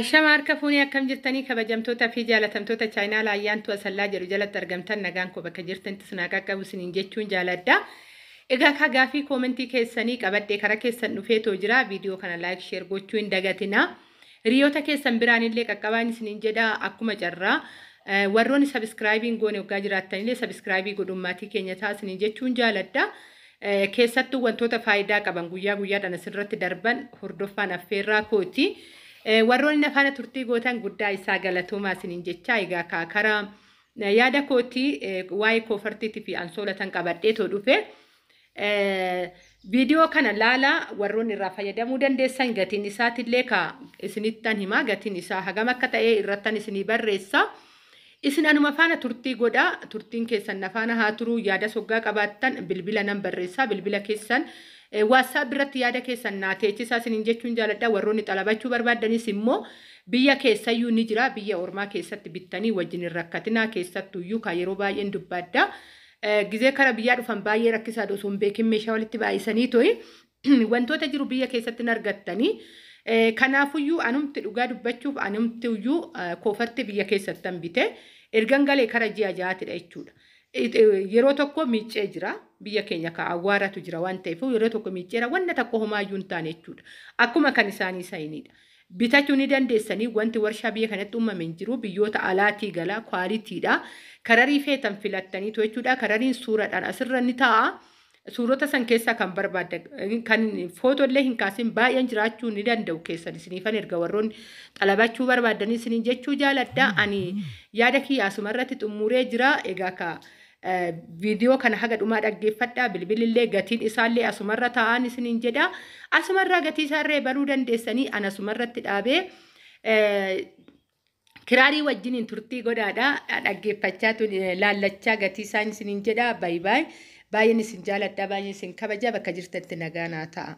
Ashama harka fuunii akkam jirtanii kabajamtoota fi jaalatamtoota chaayinaala ayyaantu asallaa jedhu jalatti argamtan nagaan koo bakka jirtanitti sinaa qaqqabu isiniin jechuun jaaladha. Egaa kagaa fi koomentii keessanii qabadhee karaa keessan dhufeetoo jira. Viidiyoo kana laayik sheer gochuu hin dagatina. Hiriyoota keessan biraan illee qaqqabaan isiniin jedha akkuma carraa. Warroonni sabiskiraayibiin goone waggaa jiraattan illee sabiskiraayibii godhummaatii keenya ta'a isiniin jechuun jaaladha. Keessattuu wantoota faayidaa qaban guyyaa guyyaadhaan asirratti darban hordoffaan affeerraa kooti. Warroonni afaan turtii gootan guddaa isaa galatoomaa isiniin jecha egaa karaa yaada kootii waa'ee koofartiitii fi ansoolatan qabadheetoo dhufe viidiyoo kana laala warroonni irraa fayyadamuu dandeessan gatiin isaatillee ka isinittan himaa gatiin isaa hagam akka ta'e irrattan isinii barreessa. Isin anuma faana turtii godha turtiin keessan nafaana haa turuu yaada soggaa qabaattan bilbila nan barreessa bilbila keessan. WhatsApp biratti yaada keessan naateechisaa isiniin jechuun jaaladha. Warroonni xalabachuu barbaadanis immoo biyya keessayyuu ni jira. Biyya ormaa keessatti bittanii wajjin hin rakkatinaa keessattuyyuu kan yeroo baay'een dubbadda. Gizee kara biyyaa dhufan baay'ee rakkisaa osoo hin beekin meeshaa walitti baay'isanii to'i wantoota jiru biyya keessatti hin argattanii. Kanaafuyyuu anumti dhugaa dubbachuuf anumtiyyuu koofarti biyya keessatti hin bite ergan galee kara ji'a ja'aatidha jechuudha. Yeroo tokko miicee jira biyya keenya ka awwaaratu jira waan ta'eef yeroo tokko miiceera wanta tokko homaayyuu hin taane jechuudha. Akkuma kan isaanii sayiniidha. Bitachuu ni dandeessanii wanti warshaa biyya kanatti uumame hin jiru biyyoota alaatii gala kwaalitiidha. Kararii feetan filattaniitu jechuudha. Karariin suuraadhaan asirra ni ta'a. Suurota san keessaa kan barbaadda kan footollee hin kaasin baay'een jiraachuu ni danda'u keessan isiniifan erga warroonni xalabachuu barbaadanii isiniin jechuu jaaladha. Ani yaada kiyya asumarratti xumuree jira. Egaa viidiyoo kana haga dhumaa dhaggeeffadha. Bilbilillee gatiin isaallee asumarra taa'an isiniin jedha. Asumarraa gatii isaarree baruu dandeessanii an asumarratti dhaabee kiraarii wajjiniin turtii godhaadha. Dhaggeeffachaa laallachaa gatii isaan isiniin jedha. Baay baay. Baay'een isin jaaladha baay'een isin kabaja bakka jirtanitti nagaa naa ta'a.